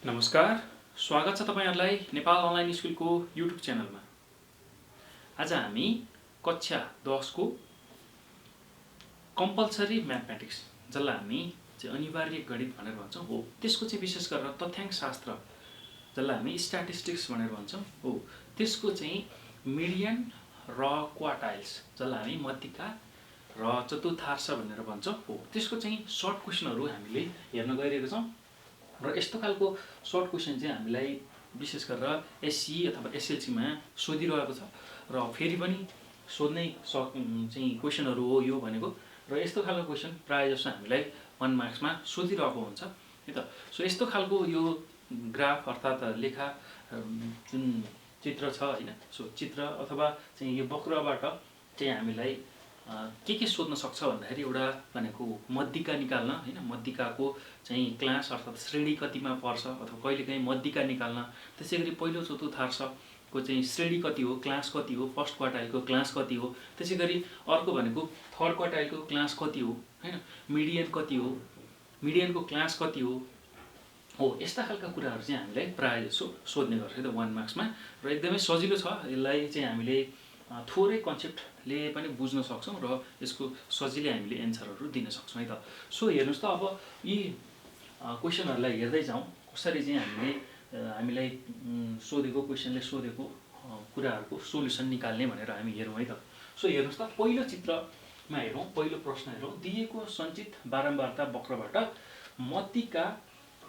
नमस्कार, स्वागत छ तपाईहरुलाई नेपाल अनलाइन स्कुलको युट्युब च्यानलमा। आज हामी कक्षा 10 को कम्पलसरी म्याथमेटिक्स जसलाई हामी चाहिँ अनिवार्य गणित भनेर भन्छौं हो, त्यसको चाहिँ विशेष गरेर तथ्याङ्क शास्त्र जसलाई हामी स्ट्याटिस्टिक्स भनेर भन्छौं हो, त्यसको चाहिँ मिडियन र क्वार्टाइल्स जसलाई हामी मध्यिका र चतुर्थांश भनेर भन्छौं हो, त्यसको चाहिँ सर्ट क्वेशनहरु हामीले हेर्न गइरहेका छौं। र यस्तो खालको सर्ट क्वेशन चाहिँ हामीलाई विशेष गरेर एससी अथवा एसएलसी मा सोधिरहेको छ र फेरि पनि सोध्नै चाहिँ क्वेशनहरु हो यो भनेको। र यस्तो खालको क्वेशन प्राय जसो हामीलाई 1 मार्क्स मा सोधिरहेको हुन्छ है त। सो यस्तो खालको यो ग्राफ अर्थात लेखा जुन चित्र छ हैन, सो चित्र अथवा चाहिँ यो वक्रबाट चाहिँ हामीलाई के सोध्न सक्छ भन्दाखेरि एउटा भनेको मध्यिका निकाल्न हैन, मध्यिकाको चाहिँ क्लास अर्थात श्रेणी कतिमा पर्छ अथवा कहिलेकाहीँ मध्यिका निकाल्न, त्यसैगरी पहिलो चतुर्थांशको चाहिँ श्रेणी कति हो, क्लास कति हो, फर्स्ट क्वार्टाइलको क्लास कति हो, त्यसैगरी अर्को भनेको थर्ड क्वार्टाइलको क्लास कति हो हैन, मिडियन कति हो, मिडियनको क्लास कति हो, यस्ता खालका कुराहरु चाहिँ हामीलाई प्राय जसो सोध्ने गर्छ है त 1 मार्क्स मा। र एकदमै सजिलो छ, यसलाई चाहिँ हामीले थोरै कन्सेप्टले पनि बुझ्न सक्छौं र यसको सजिलै हामीले एन्सरहरु दिन सक्छौं है त। सो हेर्नुस् त, अब यी क्वेशनहरुलाई हेर्दै जाउँ कसरी चाहिँ हामीलाई सोधेको क्वेशनले सोधेको कुराहरुको सोलुसन निकाल्ने भनेर हामी हेरौँ है त। सो हेर्नुस् त, पहिलो चित्रमा हेरौँ, पहिलो प्रश्न हेरौँ। दिएको सञ्चित बारम्बारता वक्रबाट मध्यिका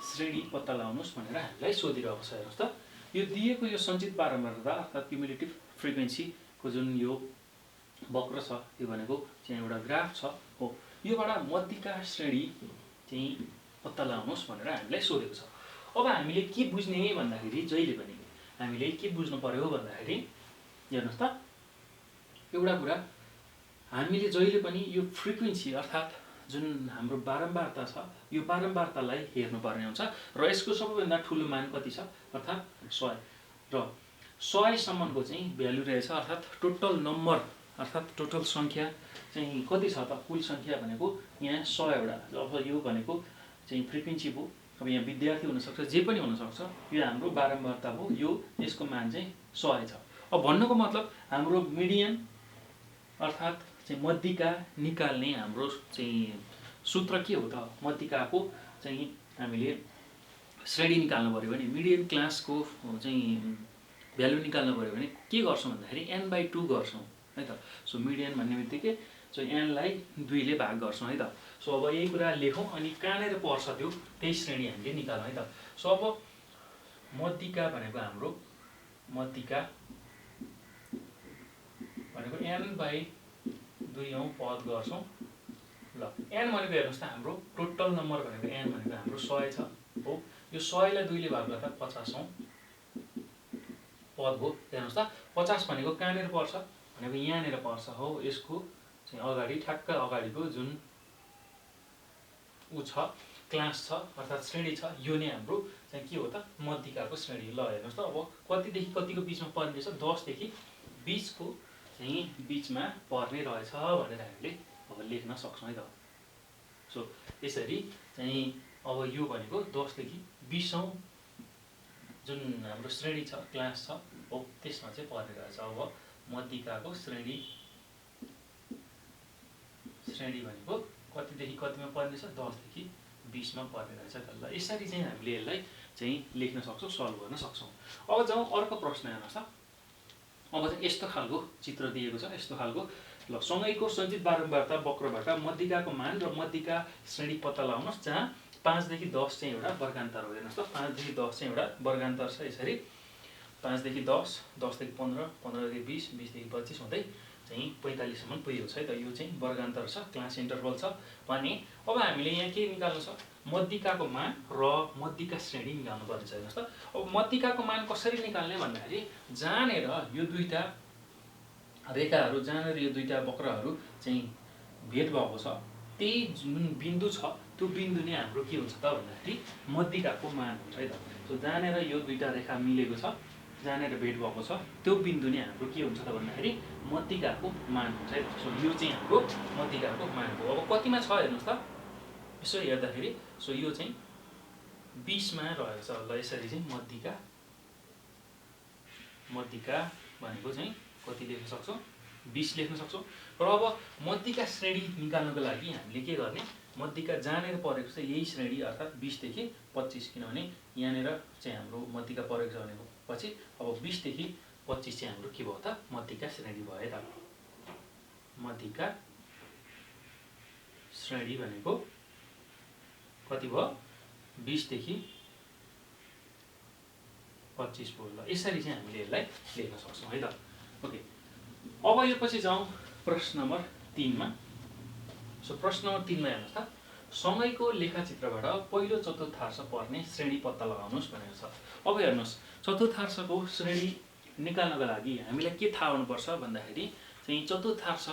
श्रेणी पत्ता लगाउनुस् भनेर हामीलाई सोधिरहेको छ। हेर्नुस् त, यो दिएको यो सञ्चित बारम्बारता अर्थात क्युमुलेटिभ फ्रिक्वेन्सी को जुन यो वक्र छ, यो भनेको चाहिँ एउटा ग्राफ छ हो, योबाट मध्यिका श्रेणी चाहिँ पत्ता लगाउनुस् भनेर हामीलाई सोधेको छ। अब हामीले के बुझ्ने भन्दाखेरि जहिले पनि हामीले के बुझ्नु पर्यो भन्दाखेरि हेर्नुस् त, एउटा कुरा हामीले जहिले पनि यो फ्रिक्वेन्सी अर्थात जुन हाम्रो बारम्बारता छ, यो बारम्बारतालाई हेर्नुपर्ने हुन्छ र यसको सबैभन्दा ठूलो मान कति छ अर्थात 100 र 100 सम्मको चाहिँ भ्यालु रहेछ अर्थात टोटल नम्बर अर्थात टोटल संख्या चाहिँ कति छ त, कुल संख्या भनेको यहाँ 100 एउटा। अब यो भनेको चाहिँ फ्रिक्वेन्सी भयो, अब यहाँ विद्यार्थी हुन सक्छ, जे पनि हुन सक्छ, यो हाम्रो बारम्बारता भयो, यो यसको मान चाहिँ 100 छ। अब भन्नुको मतलब हाम्रो मिडियन अर्थात चाहिँ मध्यिका निकाल्ने हाम्रो चाहिँ सूत्र के हो त, मध्यिकाको चाहिँ हामीले श्रेणी निकाल्नु पर्यो भने, मिडियन क्लासको चाहिँ भ्यालु निकाल्नु पर्यो भने के गर्छौं भन्दाखेरि n/2 गर्छौं है त। सो मिडियन भन्ने बित्तिकै चाहिँ n लाई 2 ले भाग गर्छौं है त। सो अब यही कुरा लेखौं अनि कहाँनेर पर्छ त्यो त्यही श्रेणी हामीले निकालौं है त। सो अब मध्यिका भनेको हाम्रो मध्यिका भनेको n/2 पद गर्छौं ल। n भनेको हेर्नुस् त, हाम्रो टोटल नम्बर भनेको n भनेको हाम्रो 100 छ हो, यो 100 लाई 2 ले भाग गर्दा 50औं पद हो। हेर्नुस् त, 50 भनेको कहाँनेर पर्छ भनेको यहाँनेर पर्छ हो, यसको चाहिँ अगाडि ठ्याक्क अगाडिको जुन उ छ क्लास छ अर्थात श्रेणी छ, यो नै हाम्रो चाहिँ के हो त मध्यिकाको श्रेणी। ल हेर्नुस् त, अब कतिदेखि कतिको बीचमा पर्ने रहेछ, 10 देखि 20 को चाहिँ बीचमा पर्ने रहेछ भनेर हामीले अब लेख्न सक्छौं है त। सो यसरी चाहिँ अब यो भनेको 10 देखि 20औं जुन हाम्रो श्रेणी छ क्लास छ हो, त्यसमा चाहिँ पर्ने रहेछ। अब मध्यिकाको श्रेणी भनेको कतिदेखि कतिमा पर्ने छ, 10 देखि 20 मा पर्ने रहेछ त। ल यसरी चाहिँ हामीले यसलाई चाहिँ लेख्न सक्छौं, सल्भ गर्न सक्छौं। अब जाउँ अर्को प्रश्न हेर्नुस् त। अब चाहिँ यस्तो खालको चित्र दिएको छ, यस्तो खालको। ल, सँगैको सञ्चित बारम्बारता वक्रबाट मध्यिकाको मान र मध्यिका श्रेणी पत्ता लगाउनुस् जहाँ 5 देखि 10 चाहिँ एउटा वर्गान्तर हो। हेर्नुस् त, 5 देखि 10 चाहिँ एउटा वर्गान्तर छ। यसरी 5 देखि 10, 10 देखि 15, 15 देखि 20, 20 देखि 25 हुँदै चाहिँ 45 सम्म पुगेको छ है त। यो चाहिँ वर्गान्तर छ, क्लास इन्टरभल छ भने अब हामीले यहाँ के निकाल्नु छ, मध्यिकाको मान र मध्यिका श्रेणी निकाल्नु पर्छ। हेर्नुस् त, अब मध्यिकाको मान कसरी निकाल्ने भन्दाखेरि जहाँनेर यो दुईटा रेखाहरु, जहाँनेर यो दुईटा वक्रहरु चाहिँ भेट भएको छ, त्यही जुन बिन्दु छ त्यो बिन्दु नै हाम्रो के हुन्छ त भन्दाखेरि मध्यिकाको मान हुन्छ है त। सो जहाँनेर यो दुईटा रेखा मिलेको छ, जहाँनेर भेट भएको छ, त्यो बिन्दु नै हाम्रो के हुन्छ त भन्दाखेरि मध्यिकाको मान हुन्छ है त। सो यो चाहिँ हाम्रो मध्यिकाको मान हो। अब कतिमा छ हेर्नुस् त, यसो हेर्दाखेरि सो यो चाहिँ 20 मा रहेको छ। ल यसरी चाहिँ मध्यिका भनेको चाहिँ कति लेख्न सक्छौँ 20 लेख्न सक्छौँ। र अब मध्यिका श्रेणी निकाल्नको लागि हामीले के गर्ने मध्यिका जहाँनिर परेको छ यही श्रेणी अर्थात् 20 देखि 25 किनभने यहाँनिर चाहिँ हाम्रो मध्यिका परेको छ भनेपछि अब 20 देखि 25 चाहिँ हाम्रो के भयो त मध्यिका श्रेणी भयो त। मध्यिका श्रेणी भनेको कति भयो 20 देखि 25 भयो। ल यसरी चाहिँ हामीले यसलाई लेख्न सक्छौँ है त। ओके अब यो पछि जाउँ प्रश्न नम्बर 3 मा। सो प्रश्न नम्बर 3 मा हेर्नुहोस् त सँगैको लेखाचित्रबाट पहिलो चतुर्थांश पर्ने श्रेणी पत्ता लगाउनुहोस् भनेको छ। अब हेर्नुहोस् चतुर्थांशको श्रेणी निकाल्नको लागि हामीलाई के थाहा हुनुपर्छ भन्दाखेरि चाहिँ चतुर्थांश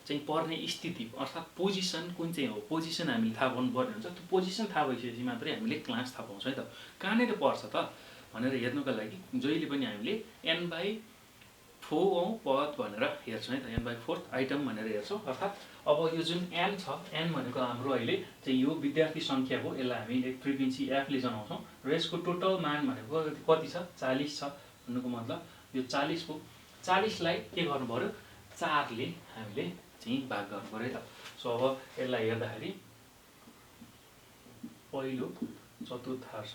चाहिँ पर्ने स्थिति अर्थात् पोजिसन कुन चाहिँ हो पोजिसन हामीले थाहा गर्नुपर्ने हुन्छ। त्यो पोजिसन थाहा भइसकेपछि मात्रै हामीले क्लास थाहा पाउँछौँ है त। कहाँनिर पर्छ त भनेर हेर्नुको लागि जहिले पनि हामीले n/4 पद भनेर हेर्छौँ है त। n/4 आइटम भनेर हेर्छौँ अर्थात् अब यो जुन n छ n भनेको हाम्रो अहिले चाहिँ यो विद्यार्थी सङ्ख्या हो। यसलाई हामीले फ्रिक्वेन्सी f ले जनाउँछौँ र यसको टोटल मान भनेको कति छ 40 छ भन्नुको मतलब यो 40 को 40 लाई के गर्नु पर्यो 4 ले हामीले चाहिँ भाग गर्नु पर्यो है त। सो अब यसलाई हेर्दाखेरि पहिलो चतुर्थांश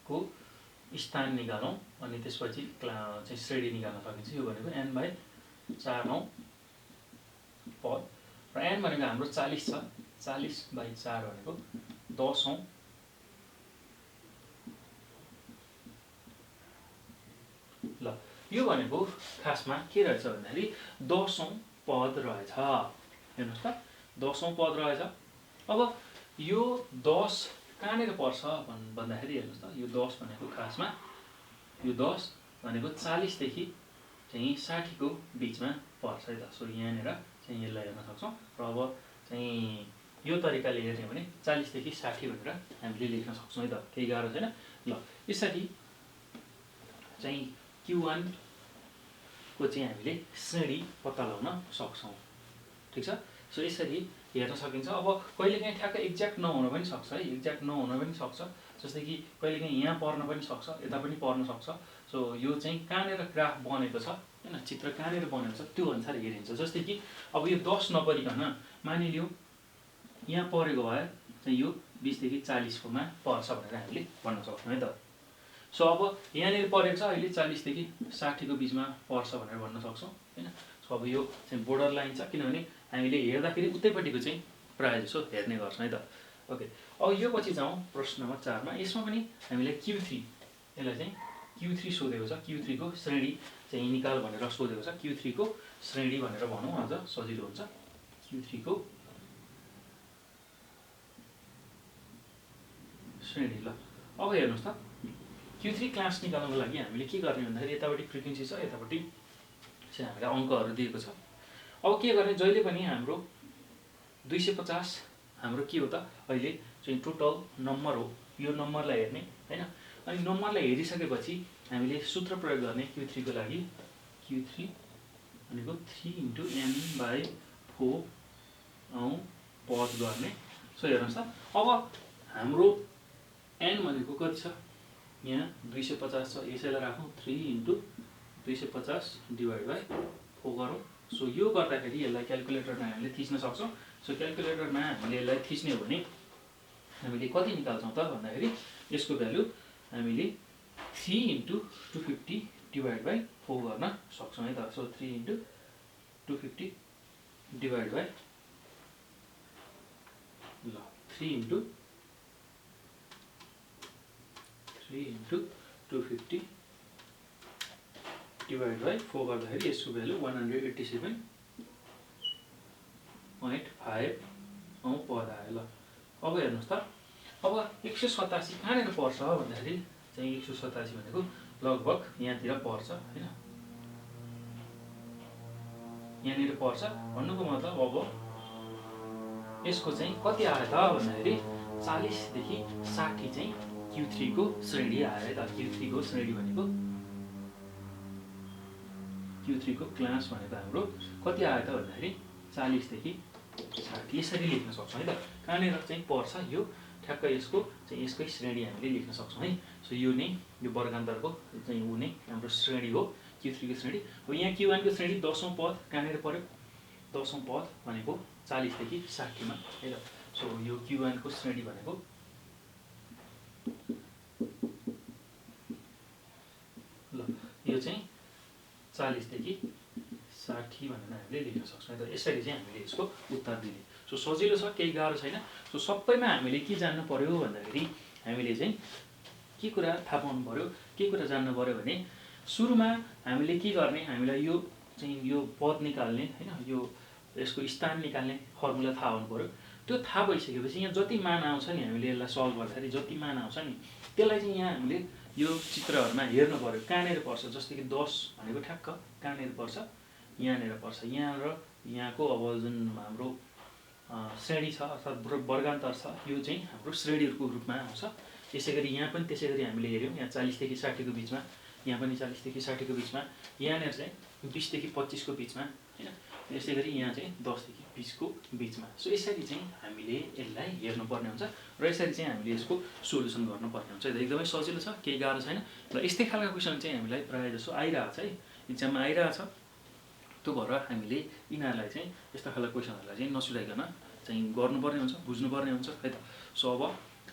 को स्थान निकालौँ अनि त्यसपछि चाहिँ श्रेणी निकाल्न सकिन्छ। यो भनेको n/4 पद र n भनेको हाम्रो 40 छ 40/4 भनेको 10 ल यो भनेको खासमा के रहेछ भन्दाखेरि 10 पद रहेछ। हेर्नुहोस् त 10 पद रहेछ। अब यो 10 कहाँनिर पर्छ भन्दाखेरि हेर्नुहोस् त यो 10 भनेको खासमा यो 10 भनेको 40 देखि चाहिँ 60 को बीचमा पर्छ है त। सो यहाँनिर चाहिँ यसलाई हेर्न सक्छौँ र अब चाहिँ यो तरिकाले हेर्ने भने 40 देखि 60 भनेर हामीले लेख्न सक्छौँ है त। केही गाह्रो छैन। ल यसरी चाहिँ Q1 को चाहिँ हामीले श्रेणी पत्ता लगाउन सक्छौँ। ठिक छ। सो यसरी हेर्न सकिन्छ। अब कहिलेकाहीँ ठ्याक्क एक्ज्याक्ट नहुन पनि सक्छ है एक्ज्याक्ट नहुन पनि सक्छ। जस्तै कि कहिलेकाहीँ यहाँ पर्न पनि सक्छ यता पनि पर्न सक्छ। सो यो चाहिँ कहाँनिर ग्राफ बनेको छ हैन चित्र कहाँनिर बनेको छ त्यो अनुसार हेरिन्छ। जस्तै कि अब यो 10 नपरिकन मानिलियो यहाँ परेको भए चाहिँ यो 20 देखि 40 को मा पर्छ भनेर हामीले भन्न सक्छौँ है त। सो अब यहाँनिर परेको छ अहिले 40 देखि 60 को बीचमा पर्छ भनेर भन्न सक्छौँ हैन। सो अब यो चाहिँ बोर्डर लाइन छ किनभने हामीले हेर्दाखेरि उतैपट्टिको चाहिँ प्रायः जसो हेर्ने गर्छौँ है त। ओके अब यो पछि जाउँ प्रश्न नम्बर 4 मा। यसमा पनि हामीले Q3 यसलाई चाहिँ Q3 सोधेको छ। Q3 को श्रेणी चाहिँ निकाल भनेर सोधेको छ। Q3 को श्रेणी भनेर भनौँ अझ सजिलो हुन्छ। Q3 को श्रेणी ल अब हेर्नुहोस् त Q3 क्लास निकाल्नको लागि हामीले के गर्ने भन्दाखेरि यतापट्टि फ्रिक्वेन्सी छ यतापट्टि चाहिँ हामीलाई अङ्कहरू दिएको छ। अब के गर्ने जहिले पनि हाम्रो 250 हाम्रो के हो त अहिले चाहिँ टोटल नम्बर हो। यो नम्बरलाई हेर्ने हैन अनि नम्बरलाई हेरिसकेपछि हामीले सूत्र प्रयोग गर्ने Q3 को लागि Q3 भनेको 3 * n/4 पद गर्ने। सो हेर्नुहोस् त अब हाम्रो n भनेको कति छ यहाँ 250 छ यसैलाई राखौँ 3 * 250 / 4 गरौँ। सो यो गर्दाखेरि यसलाई क्याल्कुलेटरमा हामीले थिच्न सक्छौँ। सो क्याल्कुलेटरमा हामीले यसलाई थिच्ने हो भने हामीले कति निकाल्छौँ त भन्दाखेरि यसको भ्यालु हामीले 3 * 250 / 4 गर्न सक्छौँ है त। सो 3 * 250 / ल 3 * 250 / 4 गर्दाखेरि यसको भ्यालु 187.5 पद आयो। ल अब हेर्नुहोस् त अब 187 कहाँनिर पर्छ भन्दाखेरि चाहिँ 187 भनेको लगभग यहाँतिर पर्छ हैन यहाँनिर पर्छ भन्नुको मतलब अब यसको चाहिँ कति आयो त भन्दाखेरि 40 देखि 60 चाहिँ Q3 को श्रेणी आयो है त। Q3 को श्रेणी भनेको Q3 को क्लास भनेको हाम्रो कति आयो त भन्दाखेरि 40 देखि 60 यसरी लेख्न सक्छौँ है त। कहाँनिर चाहिँ पर्छ यो ठ्याक्क यसको चाहिँ यसकै श्रेणी हामीले लेख्न सक्छौँ है। सो यो नै यो वर्गान्तरको चाहिँ ऊ नै हाम्रो श्रेणी हो Q3 को श्रेणी हो। यहाँ Q1 को श्रेणी 10औं पद कहाँनिर पर्यो 10औं पद भनेको 40 देखि 60 मा है त। सो यो Q1 को श्रेणी भनेको ल यो चाहिँ 40 देखि 60 भनेर हामीले लेख्न सक्छौँ है त। यसरी चाहिँ हामीले यसको उत्तर दिने। सो सजिलो छ, केही गाह्रो छैन। सो सबैमा हामीले के जान्नु पर्यो भन्दाखेरि हामीले चाहिँ के कुरा थाहा पाउनु पर्यो, के कुरा जान्नु पर्यो भने सुरुमा हामीले के गर्ने, हामीलाई यो चाहिँ यो पद निकाल्ने हैन, यो यसको स्थान निकाल्ने फर्मुला थाहा हुनु पर्यो। त्यो थाहा भइसकेपछि यहाँ जति मान आउँछ नि हामीले यसलाई सल्भ गर्दाखेरि जति मान आउँछ नि त्यसलाई चाहिँ यहाँ हामीले यो चित्रहरुमा हेर्नु पर्यो कहाँनिर पर्छ। जस्तै कि 10 भनेको ठ्याक्क कहाँनिर पर्छ, यहाँनिर पर्छ। यहाँ र यहाँको अब जुन हाम्रो श्रेणी छ अर्थात् वर्गान्तर छ यो चाहिँ हाम्रो श्रेणीहरुको रूपमा आउँछ। त्यसैगरी यहाँ पनि त्यसैगरी हामीले हेर्यौं, यहाँ 40 देखि 60 को बीचमा, यहाँ पनि 40 देखि 60 को बीचमा, यहाँनिर चाहिँ 20 देखि 25 को बीचमा हैन। त्यसैगरी यहाँ चाहिँ 10 देखि 20 को बीचमा। सो यसरी चाहिँ हामीले यसलाई हेर्नुपर्ने हुन्छ र यसरी चाहिँ हामीले यसको सोलुसन गर्नुपर्ने हुन्छ। एकदमै सजिलो छ, केही गाह्रो छैन। र यस्तै खालका क्वेशन चाहिँ हामीलाई प्राय जसो आइरहेछ है, एक्जाममा आइरहेछ। त्यो भएर हामीले यिनीहरूलाई चाहिँ यस्ता खालका क्वेशनहरूलाई चाहिँ नसुलाइकन चाहिँ गर्नुपर्ने हुन्छ, बुझ्नुपर्ने हुन्छ है त। सो अब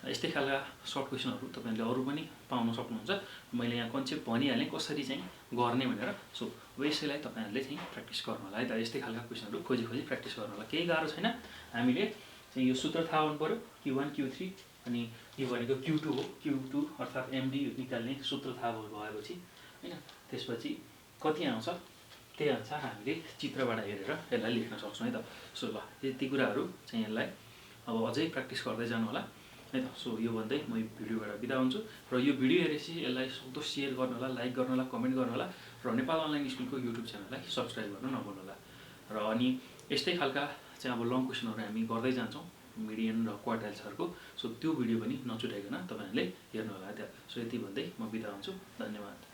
यस्तै खालका सर्ट क्वेशनहरू तपाईहरुले अरु पनि पाउन सक्नुहुन्छ। मैले यहाँ कन्सेप्ट भनिहालेँ कसरी चाहिँ गर्ने भनेर। सो यसैलाई तपाईहरुले चाहिँ प्र्याक्टिस गर्नु होला है त। यस्तै खालका क्वेशनहरू खोजी प्र्याक्टिस गर्नु होला, केही गाह्रो छैन। हामीले चाहिँ यो सूत्र थाहा हुनु पर्यो Q1 Q3 अनि यो भनेको Q2 हो। Q2 अर्थात् MD निकाल्ने सूत्र थाहा भएपछि हैन, त्यसपछि कति आउँछ त्यही अनुसार हामीले चित्रबाट हेरेर यसलाई लेख्न सक्छौँ है त। सो ल यति कुराहरू चाहिँ यसलाई अब अझै प्र्याक्टिस गर्दै जानु होला है त। सो यो भन्दै म यो भिडियोबाट बिदा हुन्छु र यो भिडियो हेरेपछि यसलाई सक्दो सेयर गर्नु होला, लाइक गर्नु होला, कमेन्ट गर्नु होला र नेपाल अनलाइन स्कुलको युट्युब च्यानललाई सब्स्क्राइब गर्न नभुल्नु होला। र अनि यस्तै खालका चाहिँ अब लङ क्वेशनहरू हामी गर्दै जान्छौँ मिडियन र क्वार्टाइल्सहरुको। सो त्यो भिडियो पनि नछुटाइकन तपाईहरुले हेर्नु होला है त। सो यति भन्दै म बिदा हुन्छु, धन्यवाद।